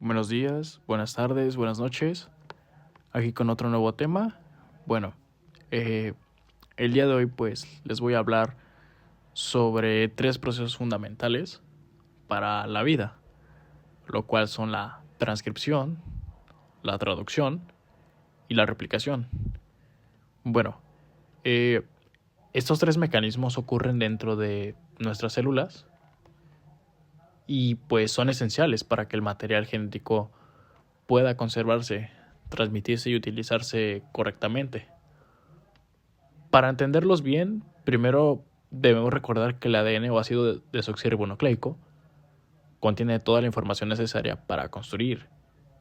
Buenos días, buenas tardes, buenas noches. Aquí con otro nuevo tema. Bueno, eh, el día de hoy pues les voy a hablar sobre tres procesos fundamentales para la vida, lo cual son la transcripción, la traducción y la replicación. Bueno, eh, estos tres mecanismos ocurren dentro de nuestras células y pues son esenciales para que el material genético pueda conservarse, transmitirse y utilizarse correctamente. Para entenderlos bien, primero debemos recordar que el ADN o ácido desoxirribonucleico contiene toda la información necesaria para construir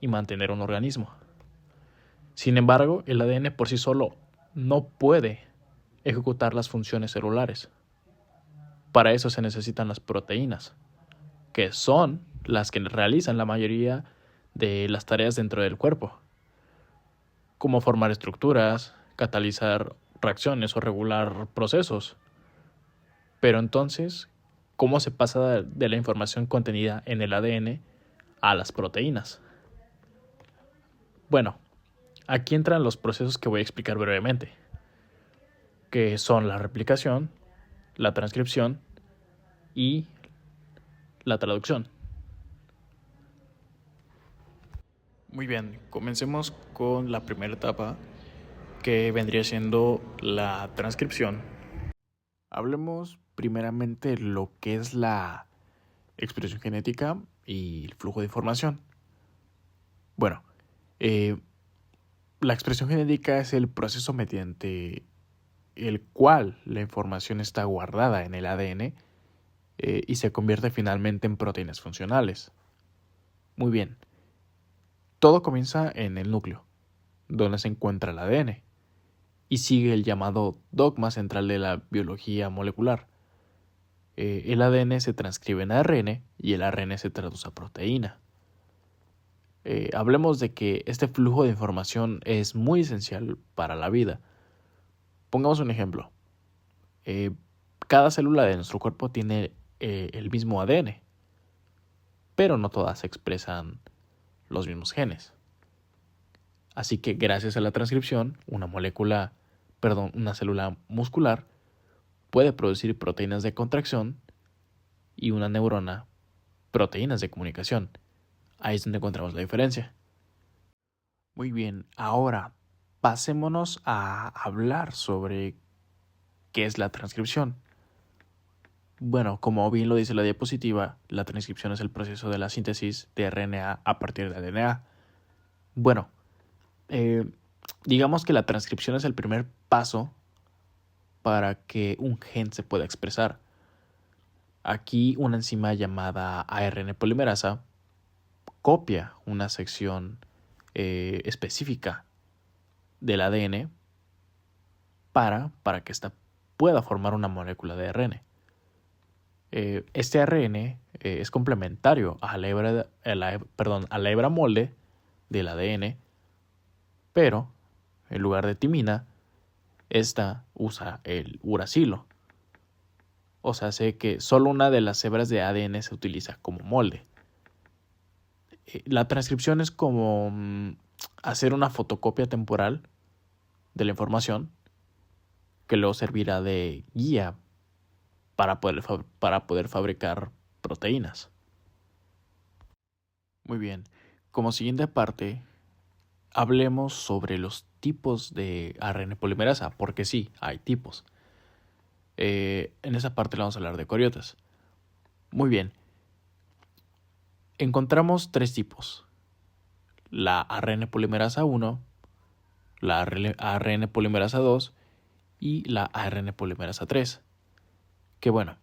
y mantener un organismo. Sin embargo, el ADN por sí solo no puede ejecutar las funciones celulares. Para eso se necesitan las proteínas, que son las que realizan la mayoría de las tareas dentro del cuerpo, como formar estructuras, catalizar reacciones o regular procesos. Pero entonces, ¿cómo se pasa de la información contenida en el ADN a las proteínas? Bueno, aquí entran los procesos que voy a explicar brevemente, que son la replicación, la transcripción y la traducción. Muy bien, comencemos con la primera etapa, que vendría siendo la transcripción. Hablemos primeramente de lo que es la expresión genética y el flujo de información. Bueno, eh, la expresión genética es el proceso mediante el cual la información está guardada en el ADN y se convierte finalmente en proteínas funcionales. Muy bien, todo comienza en el núcleo, donde se encuentra el ADN, y sigue el llamado dogma central de la biología molecular. El ADN se transcribe en ARN y el ARN se traduce a proteína. Hablemos de que este flujo de información es muy esencial para la vida. Pongamos un ejemplo. Cada célula de nuestro cuerpo tiene el mismo ADN, pero no todas expresan los mismos genes. Así que gracias a la transcripción, una célula muscular puede producir proteínas de contracción y una neurona proteínas de comunicación. Ahí es donde encontramos la diferencia. Muy bien, ahora pasémonos a hablar sobre qué es la transcripción. Bueno, como bien lo dice la diapositiva, la transcripción es el proceso de la síntesis de RNA a partir de DNA. Bueno, digamos que la transcripción es el primer paso para que un gen se pueda expresar. Aquí una enzima llamada ARN polimerasa copia una sección específica del ADN para que ésta pueda formar una molécula de ARN. Este ARN es complementario a la hebra molde del ADN, pero en lugar de timina, esta usa el uracilo. O sea, sé que solo una de las hebras de ADN se utiliza como molde. La transcripción es como hacer una fotocopia temporal de la información que luego servirá de guía para poder fabricar proteínas. Muy bien, como siguiente parte, hablemos sobre los tipos de ARN polimerasa, porque sí, hay tipos. En esa parte le vamos a hablar de eucariotas. Muy bien, encontramos tres tipos: la ARN polimerasa 1, la ARN polimerasa 2 y la ARN polimerasa 3. Que bueno,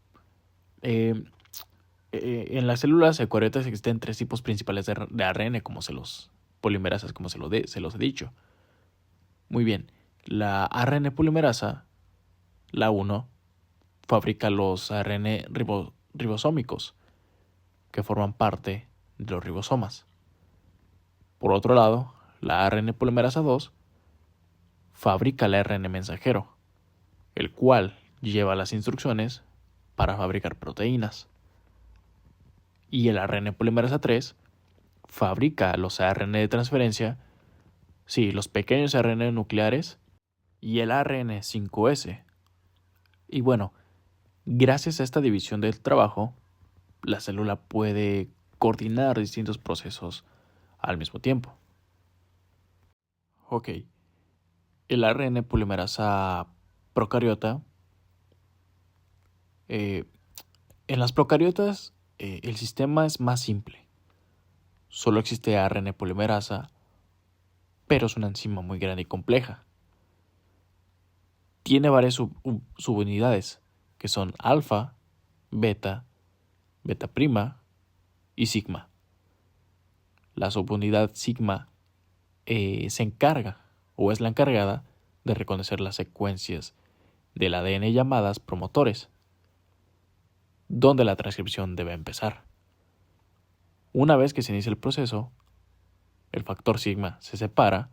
en las células eucariotas existen tres tipos principales de ARN, como polimerasas, como se los he dicho. Muy bien, la ARN polimerasa, la 1, fabrica los ARN ribosómicos, que forman parte de los ribosomas. Por otro lado, la ARN polimerasa 2 fabrica el ARN mensajero, el cual lleva las instrucciones para fabricar proteínas. Y el ARN polimerasa 3 fabrica los ARN de transferencia, sí, los pequeños ARN nucleares y el ARN 5S. Y bueno, gracias a esta división del trabajo, la célula puede coordinar distintos procesos al mismo tiempo. Ok, el ARN polimerasa procariota. En las procariotas el sistema es más simple. Solo existe ARN polimerasa, pero es una enzima muy grande y compleja. Tiene varias subunidades, que son alfa, beta, beta prima y sigma. La subunidad sigma se encarga o es la encargada de reconocer las secuencias del ADN llamadas promotores, donde la transcripción debe empezar. Una vez que se inicia el proceso, el factor sigma se separa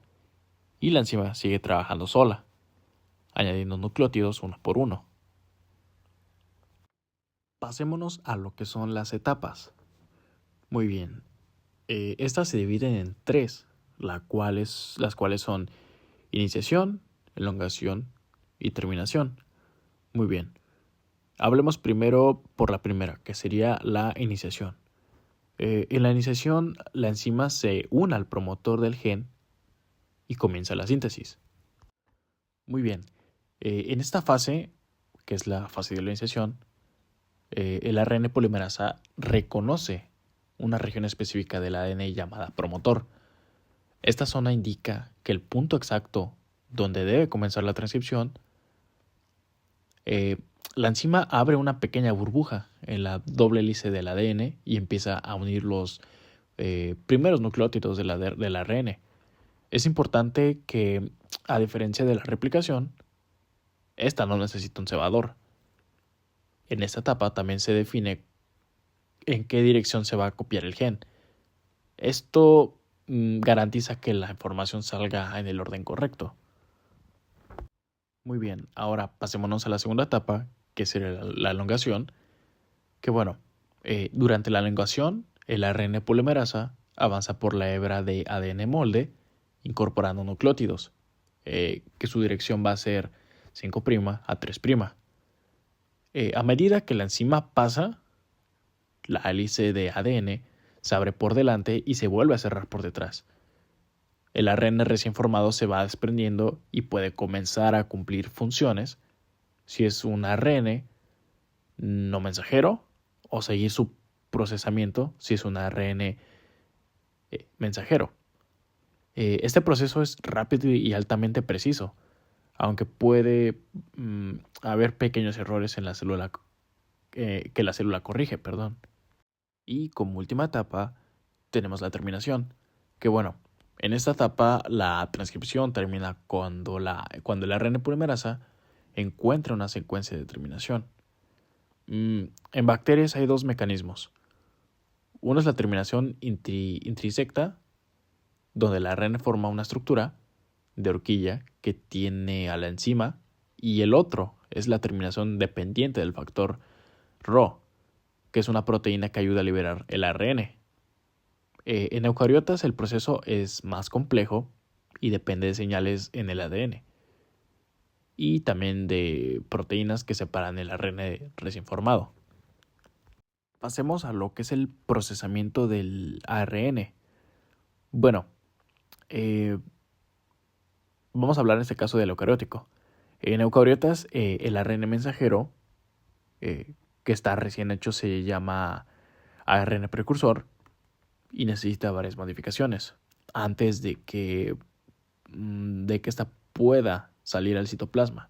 y la enzima sigue trabajando sola, añadiendo nucleótidos uno por uno. Pasémonos a lo que son las etapas. Muy bien, estas se dividen en tres, las cuales son iniciación, elongación y terminación. Muy bien, hablemos primero por la primera, que sería la iniciación. En la iniciación, la enzima se une al promotor del gen y comienza la síntesis. Muy bien, en esta fase, que es la fase de la iniciación, el ARN polimerasa reconoce una región específica del ADN llamada promotor. Esta zona indica que el punto exacto donde debe comenzar la transcripción, la enzima abre una pequeña burbuja en la doble hélice del ADN y empieza a unir los primeros nucleótidos del ARN. Es importante que, a diferencia de la replicación, esta no necesita un cebador. En esta etapa también se define en qué dirección se va a copiar el gen. Esto garantiza que la información salga en el orden correcto. Muy bien, ahora pasémonos a la segunda etapa, que sería la elongación. Que bueno, durante la elongación, el ARN polimerasa avanza por la hebra de ADN molde, incorporando nucleótidos, que su dirección va a ser 5' a 3'. A medida que la enzima pasa, la hélice de ADN se abre por delante y se vuelve a cerrar por detrás. El ARN recién formado se va desprendiendo y puede comenzar a cumplir funciones si es un ARN no mensajero o seguir su procesamiento si es un ARN mensajero. Este proceso es rápido y altamente preciso, aunque puede haber pequeños errores en la célula que la célula corrige, perdón. Y como última etapa tenemos la terminación, que bueno, en esta etapa la transcripción termina cuando el ARN polimerasa encuentra una secuencia de terminación. En bacterias hay dos mecanismos. Uno es la terminación intrisecta, donde el ARN forma una estructura de horquilla que tiene a la enzima, y el otro es la terminación dependiente del factor Rho, que es una proteína que ayuda a liberar el ARN. En eucariotas el proceso es más complejo y depende de señales en el ADN y también de proteínas que separan el ARN recién formado. Pasemos a lo que es el procesamiento del ARN. Bueno, vamos a hablar en este caso del eucariótico. En eucariotas el ARN mensajero que está recién hecho se llama ARN precursor y necesita varias modificaciones antes de que ésta pueda salir al citoplasma.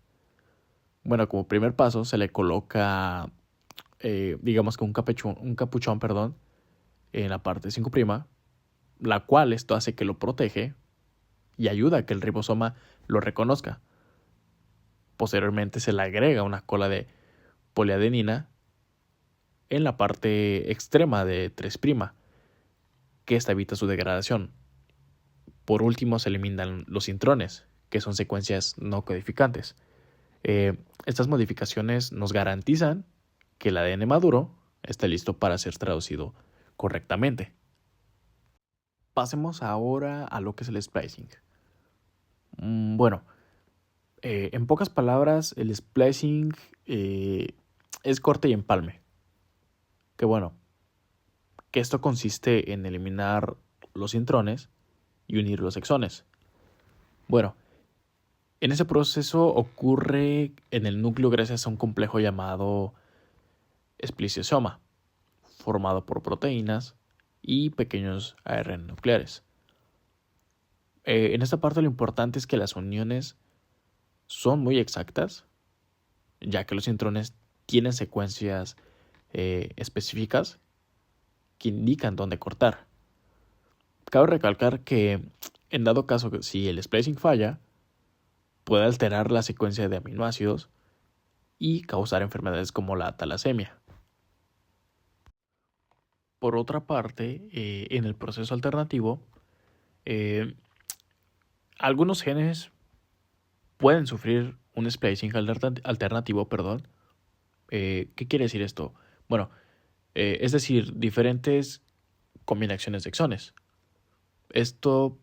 Bueno, como primer paso se le coloca digamos que un capuchón, en la parte 5', la cual esto hace que lo protege y ayuda a que el ribosoma lo reconozca. Posteriormente se le agrega una cola de poliadenina en la parte extrema de 3', que esta evita su degradación. Por último se eliminan los intrones, que son secuencias no codificantes. Estas modificaciones nos garantizan que el ADN maduro está listo para ser traducido correctamente. pasemos ahora a lo que es el splicing. Bueno, en pocas palabras, el splicing es corte y empalme. Que bueno, que esto consiste en eliminar los intrones y unir los exones. Bueno, en ese proceso ocurre en el núcleo gracias a un complejo llamado espliciosoma, formado por proteínas y pequeños ARN nucleares. En esta parte lo importante es que las uniones son muy exactas, ya que los intrones tienen secuencias específicas que indican dónde cortar. Cabe recalcar que, en dado caso que si el splicing falla, puede alterar la secuencia de aminoácidos y causar enfermedades como la talasemia. Por otra parte, en el proceso alternativo, algunos genes pueden sufrir un splicing alternativo, perdón. ¿Qué quiere decir esto? Bueno, es decir, diferentes combinaciones de exones. Esto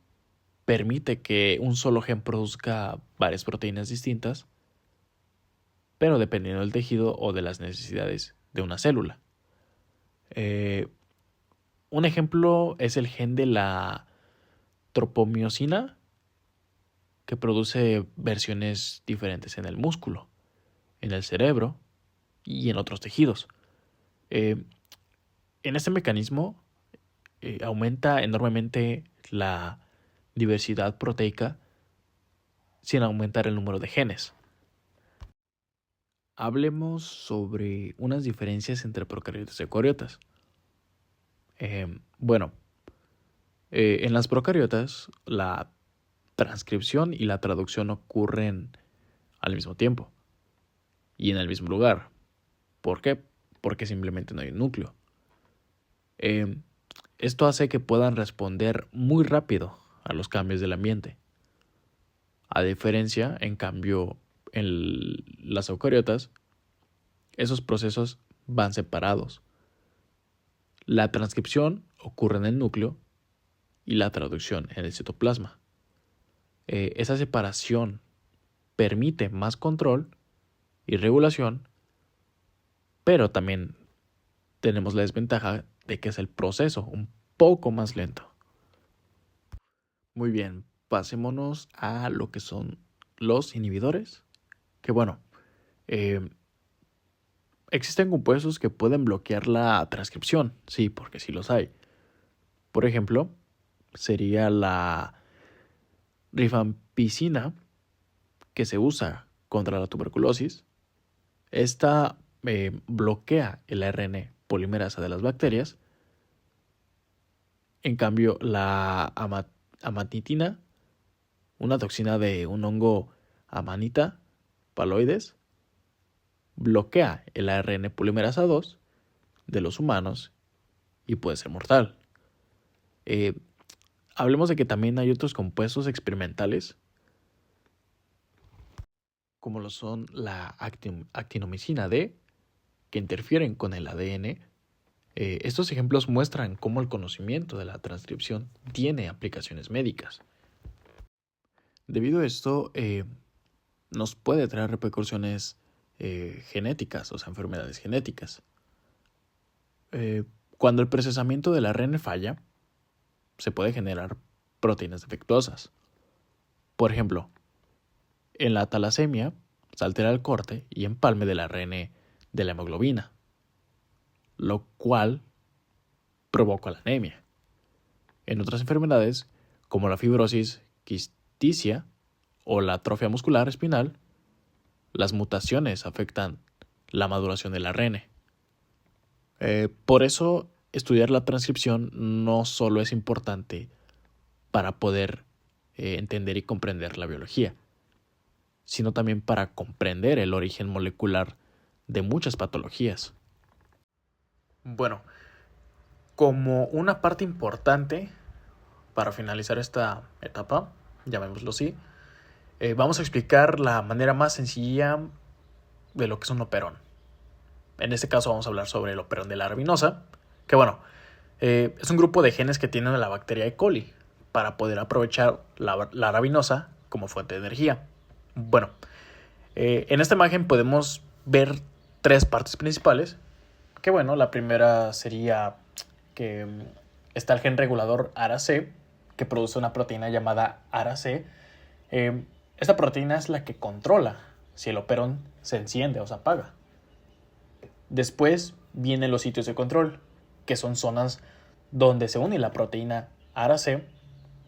permite que un solo gen produzca varias proteínas distintas, pero dependiendo del tejido o de las necesidades de una célula. Un ejemplo es el gen de la tropomiosina, que produce versiones diferentes en el músculo, en el cerebro y en otros tejidos. En este mecanismo aumenta enormemente la diversidad proteica sin aumentar el número de genes. Hablemos sobre unas diferencias entre procariotas y eucariotas. Bueno, en las procariotas la transcripción y la traducción ocurren al mismo tiempo y en el mismo lugar. ¿Por qué? Porque simplemente no hay un núcleo. Esto hace que puedan responder muy rápido a los cambios del ambiente. A diferencia, en cambio, en las eucariotas, esos procesos van separados. La transcripción ocurre en el núcleo y la traducción en el citoplasma. Esa separación permite más control y regulación, pero también tenemos la desventaja de que es el proceso un poco más lento. Muy bien, pasémonos a lo que son los inhibidores, que bueno, existen compuestos que pueden bloquear la transcripción, sí, porque sí los hay. Por ejemplo, sería la rifampicina, que se usa contra la tuberculosis. Esta bloquea el ARN polimerasa de las bacterias. En cambio, la amanitina, una toxina de un hongo Amanita phalloides, bloquea el ARN polimerasa 2 de los humanos y puede ser mortal. Hablemos de que también hay otros compuestos experimentales, como lo son la actinomicina D, que interfieren con el ADN. Estos ejemplos muestran cómo el conocimiento de la transcripción tiene aplicaciones médicas. Debido a esto, nos puede traer repercusiones genéticas, o sea, enfermedades genéticas. Cuando el procesamiento del ARN falla, se puede generar proteínas defectuosas. Por ejemplo, en la talasemia se altera el corte y empalme del ARN de la hemoglobina, lo cual provoca la anemia. En otras enfermedades, como la fibrosis quisticia o la atrofia muscular espinal, las mutaciones afectan la maduración del ARN. Por eso, estudiar la transcripción no solo es importante para poder entender y comprender la biología, sino también para comprender el origen molecular de muchas patologías. Bueno, como una parte importante para finalizar esta etapa, llamémoslo así, vamos a explicar la manera más sencilla de lo que es un operón. En este caso vamos a hablar sobre el operón de la arabinosa, que bueno, Es un grupo de genes que tienen a la bacteria E. coli para poder aprovechar la arabinosa como fuente de energía. Bueno, en esta imagen podemos ver tres partes principales. Que bueno, la primera sería que está el gen regulador ARA-C, que produce una proteína llamada ARA-C. Esta proteína es la que controla si el operón se enciende o se apaga. Después vienen los sitios de control, que son zonas donde se une la proteína ARA-C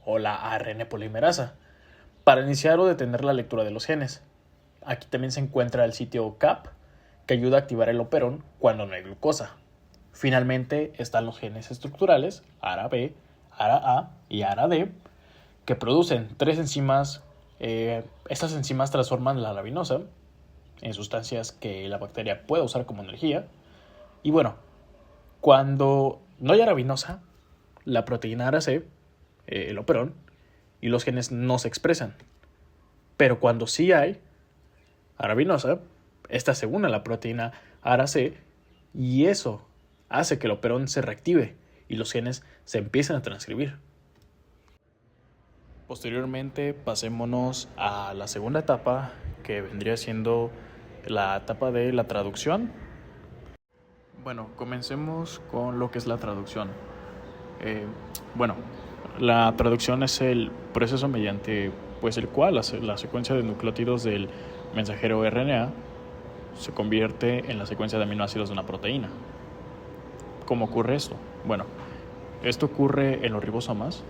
o la ARN polimerasa para iniciar o detener la lectura de los genes. Aquí también se encuentra el sitio CAP, que ayuda a activar el operón cuando no hay glucosa. Finalmente están los genes estructurales, ARA-B, ARA-A y ARA-D, que producen tres enzimas. Estas enzimas transforman la arabinosa en sustancias que la bacteria puede usar como energía. Y bueno, cuando no hay arabinosa, la proteína ARA-C, el operón, y los genes no se expresan. Pero cuando sí hay arabinosa, esta se une a la proteína ARA-C y eso hace que el operón se reactive y los genes se empiecen a transcribir. Posteriormente pasémonos a la segunda etapa, que vendría siendo la etapa de la traducción. Bueno, comencemos con lo que es la traducción. Bueno, la traducción es el proceso mediante el cual la secuencia de nucleótidos del mensajero RNA se convierte en la secuencia de aminoácidos de una proteína. ¿Cómo ocurre esto? Bueno, esto ocurre en los ribosomas,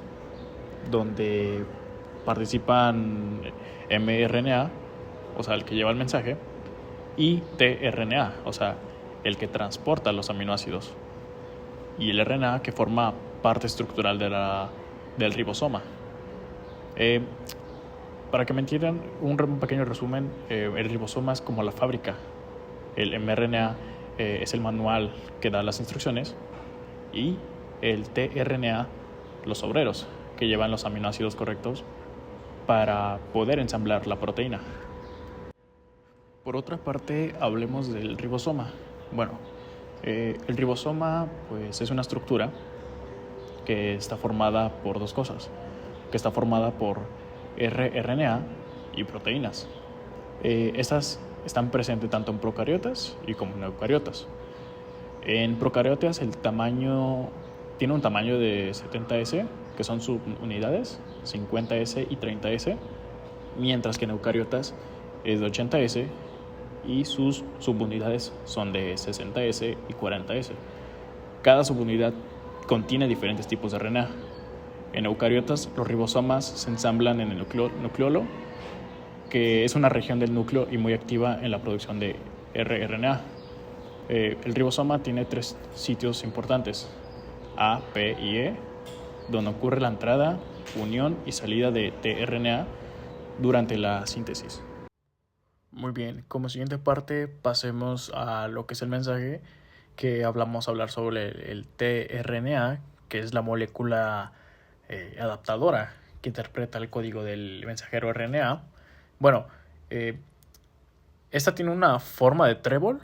donde participan mRNA, o sea, el que lleva el mensaje, y tRNA, o sea, el que transporta los aminoácidos, y el RNA, que forma parte estructural del ribosoma. Para que me entiendan, un pequeño resumen, el ribosoma es como la fábrica, el mRNA es el manual que da las instrucciones, y el tRNA, los obreros que llevan los aminoácidos correctos para poder ensamblar la proteína. Por otra parte, hablemos del ribosoma. Bueno, el ribosoma pues, es una estructura que está formada por dos cosas, que está formada por rRNA y proteínas. Estas están presentes tanto en procariotas y como en eucariotas. En procariotas tiene un tamaño de 70S, que son subunidades, 50S y 30S, mientras que en eucariotas es de 80S y sus subunidades son de 60S y 40S. Cada subunidad contiene diferentes tipos de RNA. En eucariotas, los ribosomas se ensamblan en el nucleolo, que es una región del núcleo y muy activa en la producción de rRNA. El ribosoma tiene tres sitios importantes, A, P y E, donde ocurre la entrada, unión y salida de tRNA durante la síntesis. Muy bien, como siguiente parte pasemos a lo que es el mensaje, que vamos a hablar sobre el tRNA, que es la molécula adaptadora que interpreta el código del mensajero RNA. Bueno, esta tiene una forma de trébol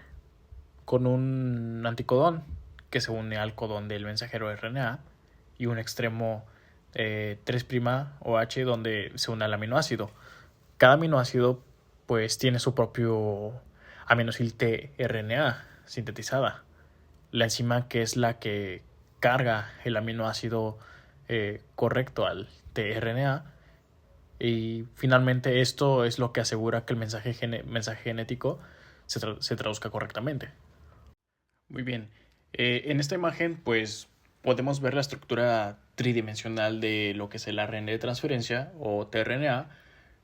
con un anticodón que se une al codón del mensajero RNA y un extremo 3'OH donde se une al aminoácido. Cada aminoácido pues tiene su propio aminosil tRNA sintetizada. La enzima que es la que carga el aminoácido correcto al tRNA, y finalmente esto es lo que asegura que el mensaje genético se traduzca correctamente. Muy bien, en esta imagen pues podemos ver la estructura tridimensional de lo que es el ARN de transferencia o tRNA,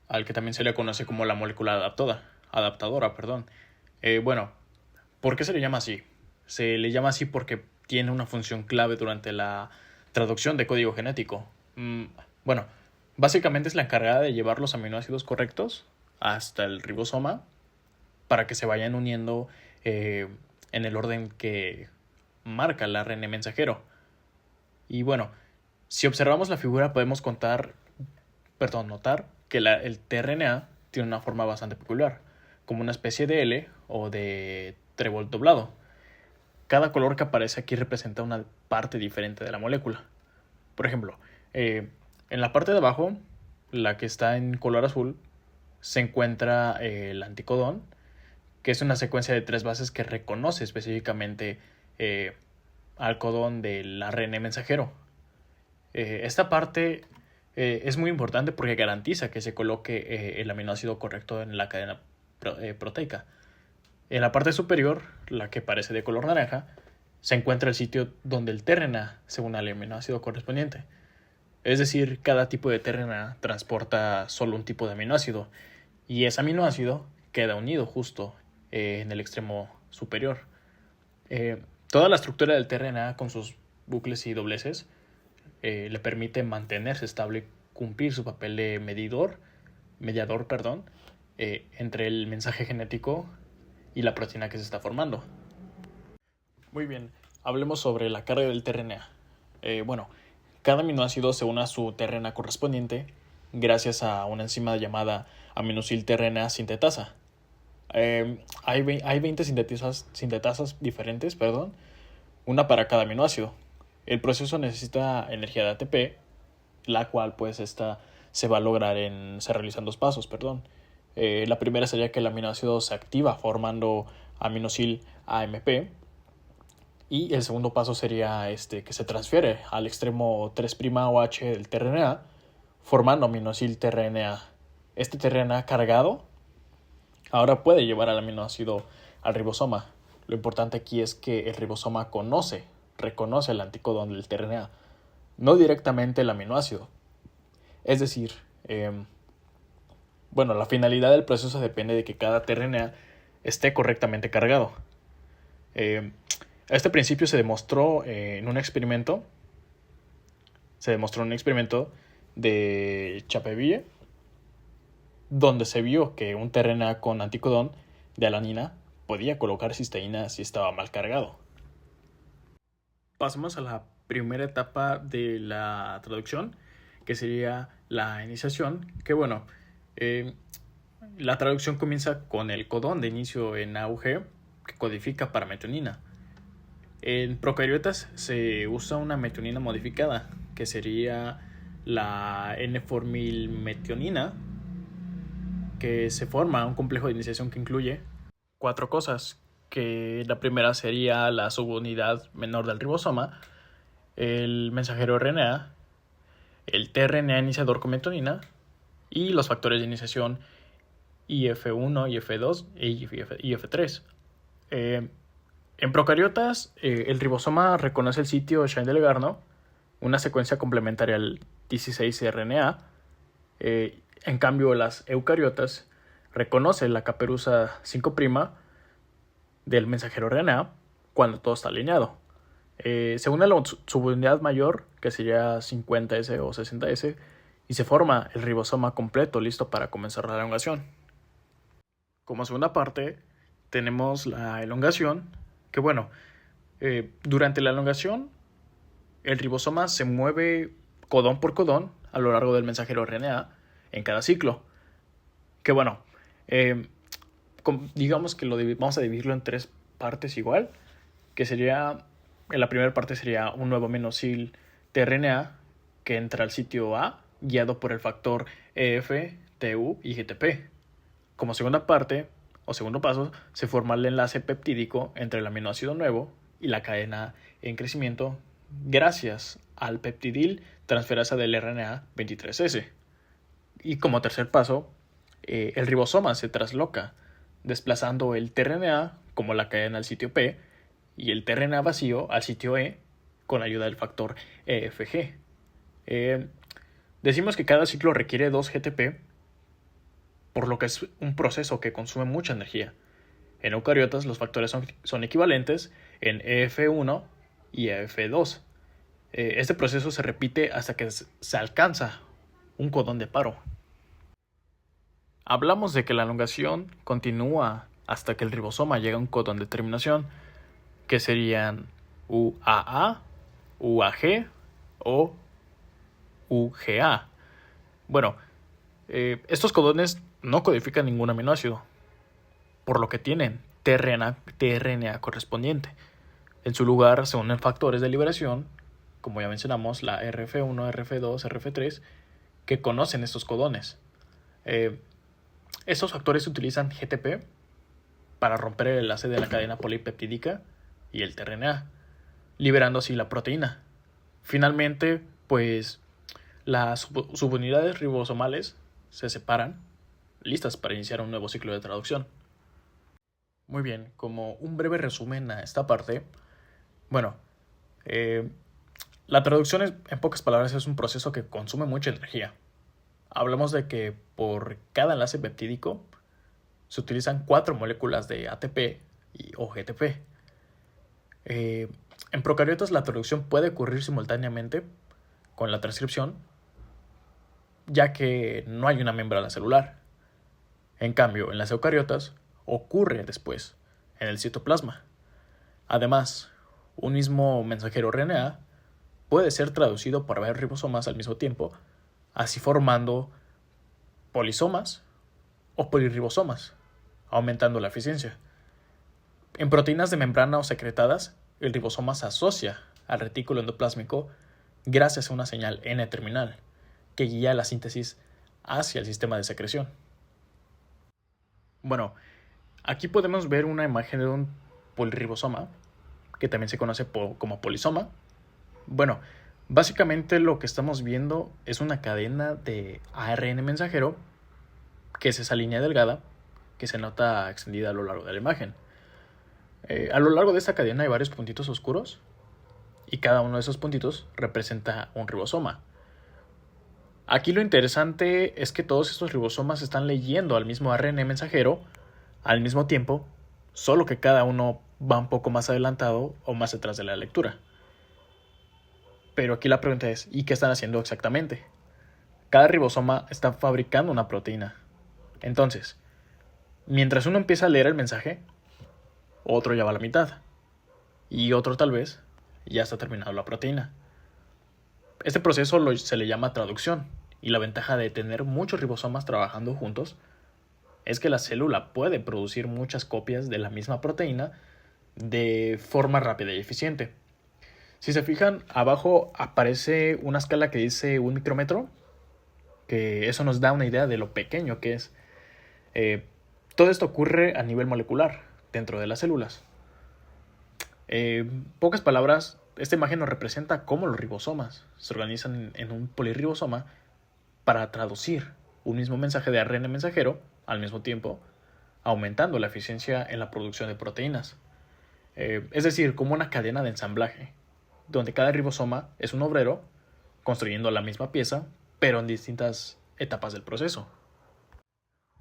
al que también se le conoce como la molécula adaptadora. Bueno, ¿por qué se le llama así? Se le llama así porque tiene una función clave durante la traducción de código genético. Bueno, básicamente es la encargada de llevar los aminoácidos correctos hasta el ribosoma para que se vayan uniendo en el orden que marca el ARN mensajero. Y bueno, si observamos la figura podemos notar que el tRNA tiene una forma bastante peculiar, como una especie de L o de trébol doblado. cada color que aparece aquí representa una parte diferente de la molécula. Por ejemplo, en la parte de abajo, la que está en color azul, se encuentra el anticodón, que es una secuencia de 3 bases que reconoce específicamente al codón del ARN mensajero. Esta parte es muy importante porque garantiza que se coloque el aminoácido correcto en la cadena proteica. En la parte superior, la que parece de color naranja, se encuentra el sitio donde el tRNA se une al aminoácido correspondiente. Es decir, cada tipo de tRNA transporta solo un tipo de aminoácido y ese aminoácido queda unido justo en el extremo superior. Toda la estructura del tRNA con sus bucles y dobleces le permite mantenerse estable y cumplir su papel de mediador, entre el mensaje genético y la proteína que se está formando. Muy bien, hablemos sobre la carga del tRNA. Cada aminoácido se une a su tRNA correspondiente gracias a una enzima llamada aminosil-tRNA sintetasa. Hay 20 sintetasas diferentes, una para cada aminoácido. El proceso necesita energía de ATP, la cual se va a lograr se realizan 2 pasos. La primera sería que el aminoácido se activa formando aminosil AMP, y el segundo paso sería que se transfiere al extremo 3'OH del tRNA formando aminosil tRNA. Este tRNA cargado ahora puede llevar al aminoácido al ribosoma. Lo importante aquí es que el ribosoma reconoce el anticodón del tRNA, no directamente el aminoácido. Es decir, la finalidad del proceso depende de que cada tRNA esté correctamente cargado. Este principio se demostró en un experimento. De Chapeville, donde se vio que un tRNA con anticodón de alanina podía colocar cisteína si estaba mal cargado. Pasamos a la primera etapa de la traducción, que sería la iniciación, la traducción comienza con el codón de inicio en AUG que codifica para metionina. En procariotas se usa una metionina modificada, que sería la N-formilmetionina, que se forma un complejo de iniciación que incluye 4 cosas, que la primera sería la subunidad menor del ribosoma, el mensajero RNA, el tRNA iniciador con metionina y los factores de iniciación IF1, IF2 y IF3. En procariotas, el ribosoma reconoce el sitio Shine-Delgarno, una secuencia complementaria al 16RNA. En cambio, las eucariotas reconoce la caperuza 5' del mensajero RNA cuando todo está alineado. Se une a la subunidad mayor, que sería 50S o 60S, y se forma el ribosoma completo, listo para comenzar la elongación. Como segunda parte, tenemos la elongación, durante la elongación, el ribosoma se mueve codón por codón a lo largo del mensajero RNA en cada ciclo. Digamos que vamos a dividirlo en 3 partes igual, que sería, en la primera parte sería un nuevo aminosil tRNA que entra al sitio A, guiado por el factor EF, TU y GTP. Como segunda parte, o segundo paso, se forma el enlace peptídico entre el aminoácido nuevo y la cadena en crecimiento gracias al peptidil transferasa del RNA 23S. Y como tercer paso, el ribosoma se trasloca, desplazando el tRNA como la cadena al sitio P y el tRNA vacío al sitio E con ayuda del factor EFG. Decimos que cada ciclo requiere 2 GTP, por lo que es un proceso que consume mucha energía. En eucariotas los factores son equivalentes en EF1 y EF2. Este proceso se repite hasta que se alcanza un codón de paro. Hablamos de que la elongación continúa hasta que el ribosoma llega a un codón de terminación, que serían UAA, UAG o UGA. Estos codones no codifican ningún aminoácido, por lo que tienen tRNA correspondiente. En su lugar se unen factores de liberación, como ya mencionamos, la RF1, RF2, RF3, que conocen estos codones. Estos factores utilizan GTP para romper el enlace de la cadena polipeptídica y el tRNA, liberando así la proteína. Finalmente, pues las subunidades ribosomales se separan, listas para iniciar un nuevo ciclo de traducción. Muy bien, como un breve resumen a esta parte, bueno, la traducción en pocas palabras es un proceso que consume mucha energía. Hablamos de que por cada enlace peptídico se utilizan 4 moléculas de ATP o GTP. En procariotas la traducción puede ocurrir simultáneamente con la transcripción, ya que no hay una membrana celular. En cambio, en las eucariotas ocurre después, en el citoplasma. Además, un mismo mensajero RNA puede ser traducido por varios ribosomas al mismo tiempo, así formando polisomas o polirribosomas, aumentando la eficiencia. En proteínas de membrana o secretadas, el ribosoma se asocia al retículo endoplásmico gracias a una señal N-terminal que guía la síntesis hacia el sistema de secreción. Bueno, aquí podemos ver una imagen de un polirribosoma, que también se conoce como polisoma. Bueno, básicamente lo que estamos viendo es una cadena de ARN mensajero, que es esa línea delgada que se nota extendida a lo largo de la imagen. A lo largo de esta cadena hay varios puntitos oscuros y cada uno de esos puntitos representa un ribosoma. Aquí lo interesante es que todos estos ribosomas están leyendo al mismo ARN mensajero al mismo tiempo, solo que cada uno va un poco más adelantado o más detrás de la lectura. Pero aquí la pregunta es, ¿y qué están haciendo exactamente? Cada ribosoma está fabricando una proteína. Entonces, mientras uno empieza a leer el mensaje, otro ya va a la mitad. Y otro tal vez ya está terminado la proteína. Este proceso se le llama traducción. Y la ventaja de tener muchos ribosomas trabajando juntos es que la célula puede producir muchas copias de la misma proteína de forma rápida y eficiente. Si se fijan, abajo aparece una escala que dice 1 micrómetro, que eso nos da una idea de lo pequeño que es. Todo esto ocurre a nivel molecular, dentro de las células. Pocas palabras, esta imagen nos representa cómo los ribosomas se organizan en un polirribosoma para traducir un mismo mensaje de ARN mensajero al mismo tiempo, aumentando la eficiencia en la producción de proteínas. Es decir, como una cadena de ensamblaje, donde cada ribosoma es un obrero construyendo la misma pieza, pero en distintas etapas del proceso.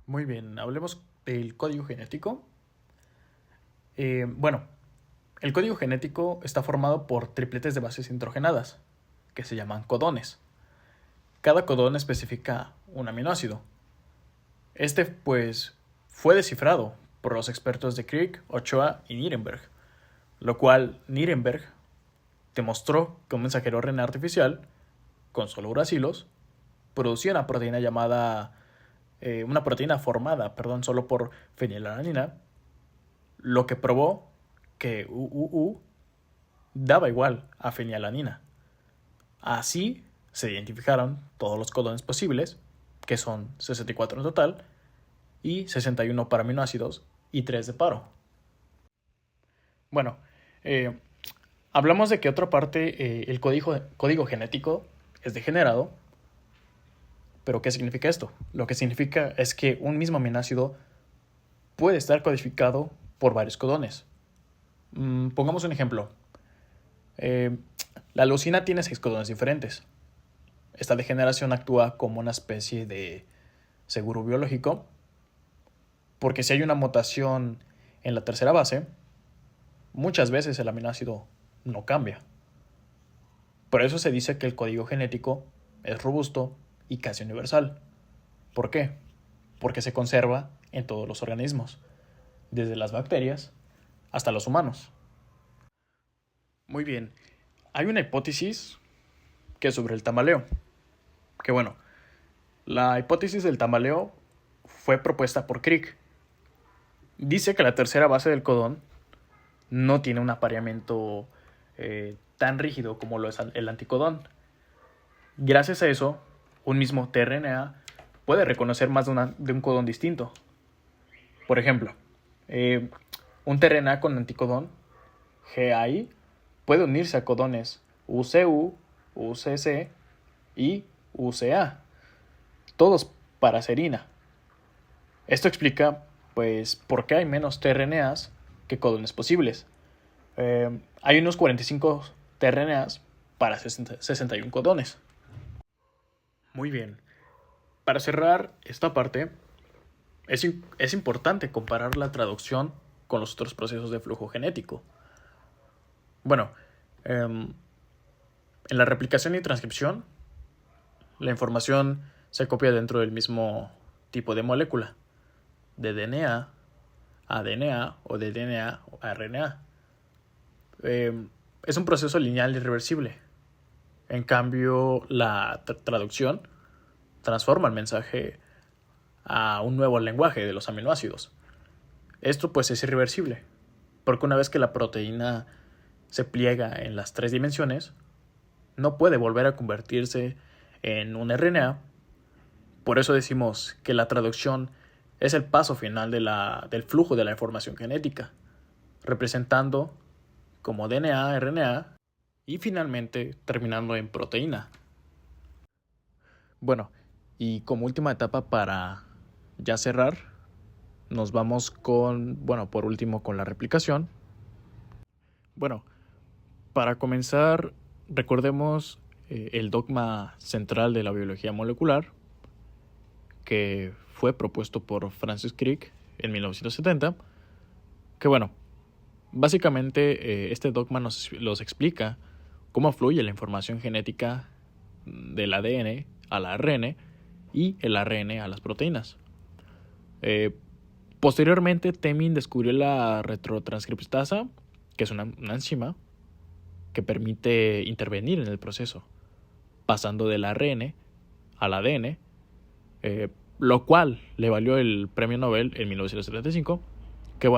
Muy bien, hablemos del código genético. Bueno, el código genético está formado por tripletes de bases nitrogenadas, que se llaman codones. Cada codón especifica un aminoácido. Este, pues, fue descifrado por los expertos de Crick, Ochoa y Nirenberg, lo cual Nirenberg demostró que un mensajero RNA artificial, con solo uracilos, producía una proteína solo por fenilalanina, lo que probó que UUU daba igual a fenilalanina. Así se identificaron todos los codones posibles, que son 64 en total, y 61 para aminoácidos y 3 de paro. Bueno, hablamos de que otra parte, el código genético es degenerado. ¿Pero qué significa esto? Lo que significa es que un mismo aminoácido puede estar codificado por varios codones. Pongamos un ejemplo. La leucina tiene 6 codones diferentes. Esta degeneración actúa como una especie de seguro biológico, porque si hay una mutación en la tercera base, muchas veces el aminoácido no cambia. Por eso se dice que el código genético es robusto y casi universal. ¿Por qué? Porque se conserva en todos los organismos, desde las bacterias hasta los humanos. Muy bien, hay una hipótesis que es sobre el tamaleo. Que bueno, la hipótesis del tamaleo fue propuesta por Crick. Dice que la tercera base del codón no tiene un apareamiento tan rígido como lo es el anticodón. Gracias a eso, un mismo tRNA puede reconocer más de un codón distinto. Por ejemplo, un tRNA con anticodón GAI puede unirse a codones UCU, UCC y UCA, todos para serina. Esto explica, pues, por qué hay menos tRNAs que codones posibles. Hay unos 45 tRNAs para 61 codones. Muy bien. Para cerrar esta parte, es importante comparar la traducción con los otros procesos de flujo genético. Bueno, en la replicación y transcripción, la información se copia dentro del mismo tipo de molécula, de DNA a DNA o de DNA a RNA. Es un proceso lineal irreversible. En cambio, la traducción transforma el mensaje a un nuevo lenguaje de los aminoácidos. Esto pues es irreversible, porque una vez que la proteína se pliega en las 3 dimensiones, no puede volver a convertirse en un RNA. Por eso decimos que la traducción es el paso final del flujo de la información genética, representando como DNA, RNA y finalmente terminando en proteína. Bueno, y como última etapa para ya cerrar, nos vamos por último con la replicación. Bueno, para comenzar, recordemos el dogma central de la biología molecular, que fue propuesto por Francis Crick en 1970, que básicamente este dogma nos explica cómo fluye la información genética del ADN al ARN y el ARN a las proteínas. Posteriormente, Temin descubrió la retrotranscriptasa, que es una enzima que permite intervenir en el proceso, pasando del ARN al ADN, lo cual le valió el premio Nobel en 1975, que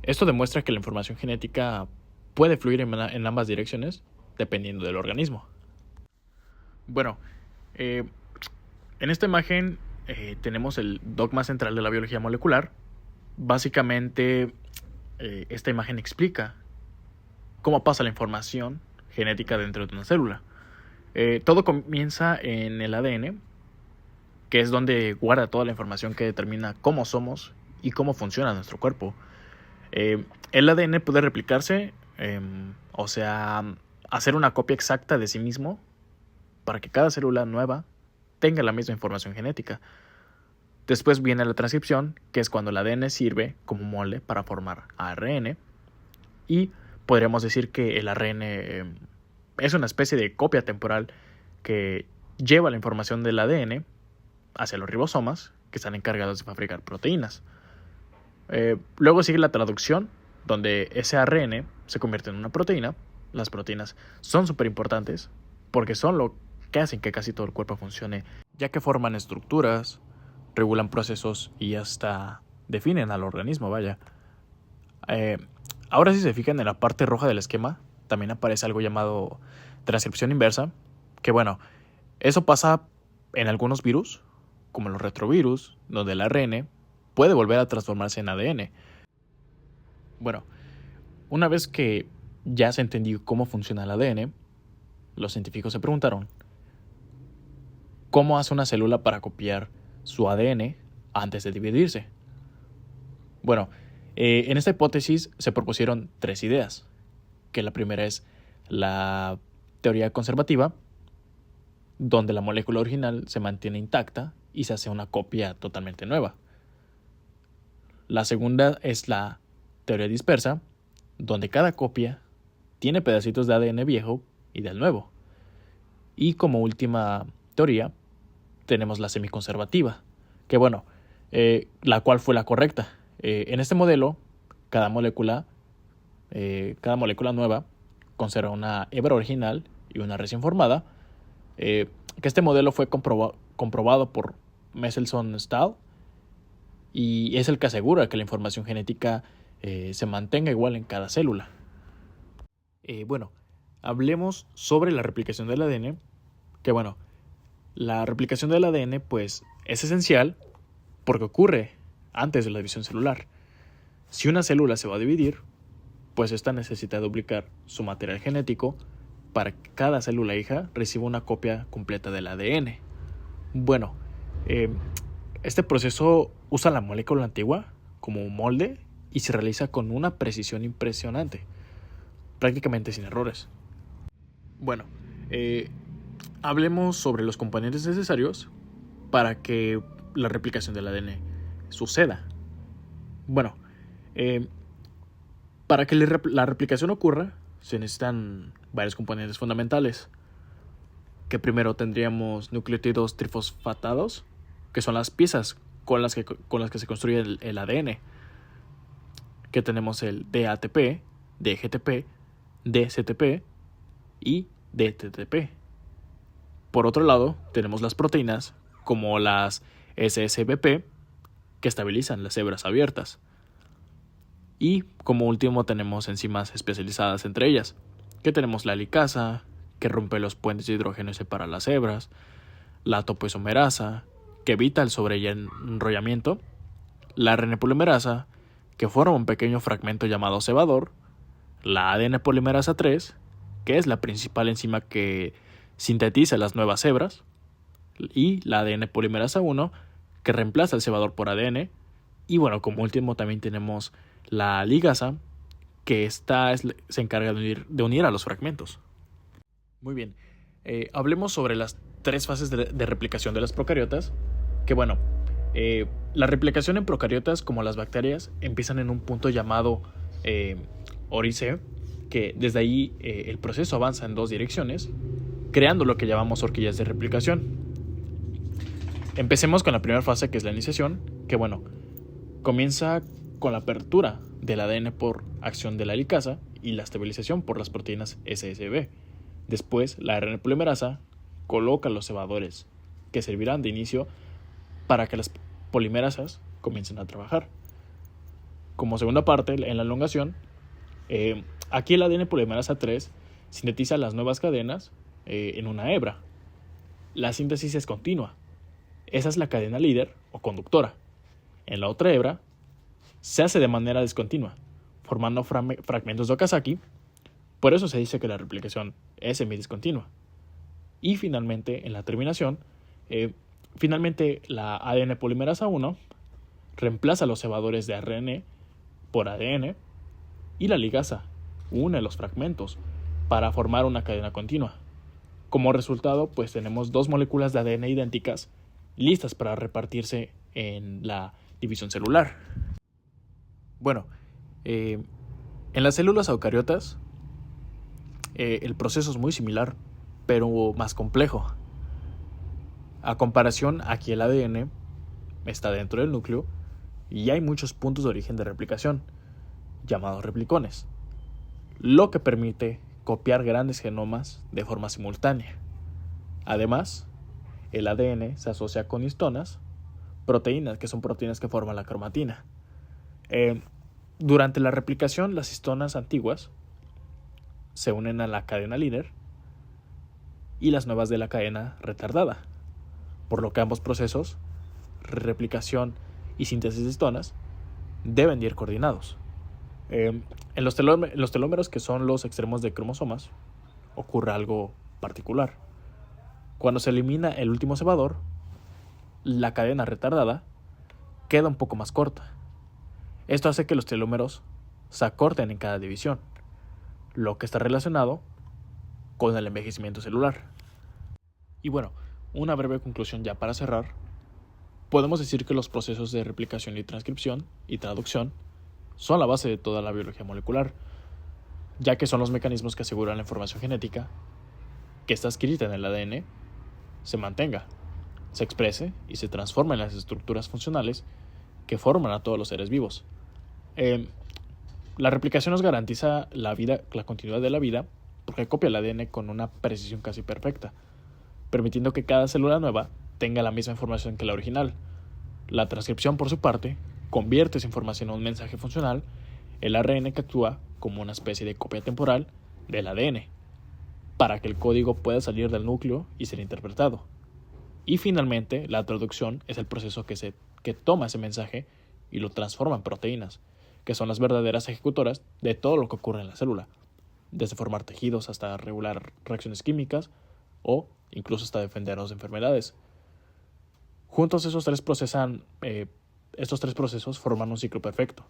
esto demuestra que la información genética puede fluir en ambas direcciones dependiendo del organismo. En esta imagen tenemos el dogma central de la biología molecular. Básicamente, esta imagen explica cómo pasa la información genética dentro de una célula. Todo comienza en el ADN, que es donde guarda toda la información que determina cómo somos y cómo funciona nuestro cuerpo. El ADN puede replicarse, o sea, hacer una copia exacta de sí mismo para que cada célula nueva tenga la misma información genética. Después viene la transcripción, que es cuando el ADN sirve como molde para formar ARN, y podríamos decir que el ARN es una especie de copia temporal que lleva la información del ADN hacia los ribosomas, que están encargados de fabricar proteínas. Luego sigue la traducción, donde ese ARN se convierte en una proteína. Las proteínas son súper importantes porque son lo que hacen que casi todo el cuerpo funcione, ya que forman estructuras, regulan procesos y hasta definen al organismo, vaya. Ahora, si se fijan en la parte roja del esquema, también aparece algo llamado transcripción inversa, que eso pasa en algunos virus, como los retrovirus, donde el ARN puede volver a transformarse en ADN. Una vez que ya se entendió cómo funciona el ADN, los científicos se preguntaron, ¿cómo hace una célula para copiar su ADN antes de dividirse? En esta hipótesis se propusieron 3 ideas, que la primera es la teoría conservativa, donde la molécula original se mantiene intacta y se hace una copia totalmente nueva. La segunda es la teoría dispersa, donde cada copia tiene pedacitos de ADN viejo y del nuevo. Y como última teoría, tenemos la semiconservativa, que la cual fue la correcta. En este modelo, cada molécula nueva conserva una hebra original y una recién formada, que este modelo fue comprobado por Meselson-Stahl y es el que asegura que la información genética se mantenga igual en cada célula. Bueno, hablemos sobre la replicación del ADN, que bueno, la replicación del ADN pues es esencial porque ocurre antes de la división celular. Si una célula se va a dividir, pues esta necesita duplicar su material genético para que cada célula hija reciba una copia completa del ADN. Bueno, este proceso usa la molécula antigua como un molde y se realiza con una precisión impresionante, prácticamente sin errores. Bueno, hablemos sobre los componentes necesarios para que la replicación del ADN suceda. Bueno, para que la replicación ocurra, se necesitan varios componentes fundamentales. Que primero tendríamos nucleótidos trifosfatados, que son las piezas con las que se construye el ADN. Que tenemos el DATP, DGTP, DCTP y DTTP. Por otro lado, tenemos las proteínas como las SSBP, que estabilizan las hebras abiertas. Y como último tenemos enzimas especializadas entre ellas, que tenemos la helicasa, que rompe los puentes de hidrógeno y separa las hebras, la topoisomerasa, que evita el sobreenrollamiento, la RNA polimerasa, que forma un pequeño fragmento llamado cebador, la ADN polimerasa 3, que es la principal enzima que sintetiza las nuevas hebras, y la ADN polimerasa 1, que reemplaza el cebador por ADN, y bueno, como último también tenemos la ligasa, que se encarga de unir a los fragmentos. Muy bien, hablemos sobre las 3 fases de replicación de las procariotas, que bueno, la replicación en procariotas como las bacterias empiezan en un punto llamado orice, que desde ahí el proceso avanza en 2 direcciones, creando lo que llamamos horquillas de replicación. Empecemos con la primera fase, que es la iniciación, que bueno, comienza con la apertura del ADN por acción de la helicasa y la estabilización por las proteínas SSB. Después, la RNA polimerasa coloca los cebadores, que servirán de inicio para que las polimerasas comiencen a trabajar. Como segunda parte, en la elongación, aquí el ADN polimerasa 3 sintetiza las nuevas cadenas en una hebra. La síntesis es continua. Esa es la cadena líder o conductora. En la otra hebra, se hace de manera discontinua, formando fragmentos de Okazaki. Por eso se dice que la replicación es semidiscontinua. Y finalmente, en la terminación, la ADN polimerasa 1 reemplaza los cebadores de ARN por ADN y la ligasa une los fragmentos para formar una cadena continua. Como resultado, pues tenemos 2 moléculas de ADN idénticas listas para repartirse en la división celular. Bueno, en las células eucariotas el proceso es muy similar, pero más complejo. A comparación, aquí el ADN está dentro del núcleo y hay muchos puntos de origen de replicación, llamados replicones, lo que permite copiar grandes genomas de forma simultánea. Además, el ADN se asocia con histonas, proteínas que son proteínas que forman la cromatina. Durante la replicación, las histonas antiguas se unen a la cadena líder y las nuevas de la cadena retardada, por lo que ambos procesos, replicación y síntesis de histonas, deben de ir coordinados. En los telómeros, que son los extremos de cromosomas, ocurre algo particular. Cuando se elimina el último cebador, la cadena retardada queda un poco más corta. Esto hace que los telómeros se acorten en cada división, lo que está relacionado con el envejecimiento celular. Y bueno, una breve conclusión ya para cerrar. Podemos decir que los procesos de replicación y transcripción y traducción son la base de toda la biología molecular, ya que son los mecanismos que aseguran la información genética que está escrita en el ADN se mantenga, se exprese y se transforme en las estructuras funcionales que forman a todos los seres vivos. La replicación nos garantiza la continuidad de la vida porque copia el ADN con una precisión casi perfecta, permitiendo que cada célula nueva tenga la misma información que la original. La transcripción, por su parte, convierte esa información en un mensaje funcional el ARN que actúa como una especie de copia temporal del ADN, para que el código pueda salir del núcleo y ser interpretado. Y finalmente, la traducción es el proceso que toma ese mensaje y lo transforma en proteínas, que son las verdaderas ejecutoras de todo lo que ocurre en la célula, desde formar tejidos hasta regular reacciones químicas o incluso hasta defendernos de enfermedades. Juntos estos tres procesos forman un ciclo perfecto.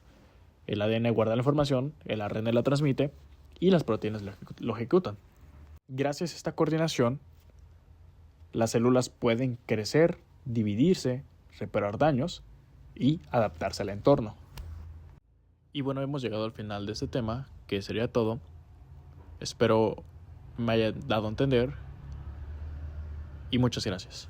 El ADN guarda la información, el ARN la transmite y las proteínas lo ejecutan. Gracias a esta coordinación, las células pueden crecer, dividirse, reparar daños y adaptarse al entorno. Y bueno, hemos llegado al final de este tema, que sería todo. Espero me haya dado a entender y muchas gracias.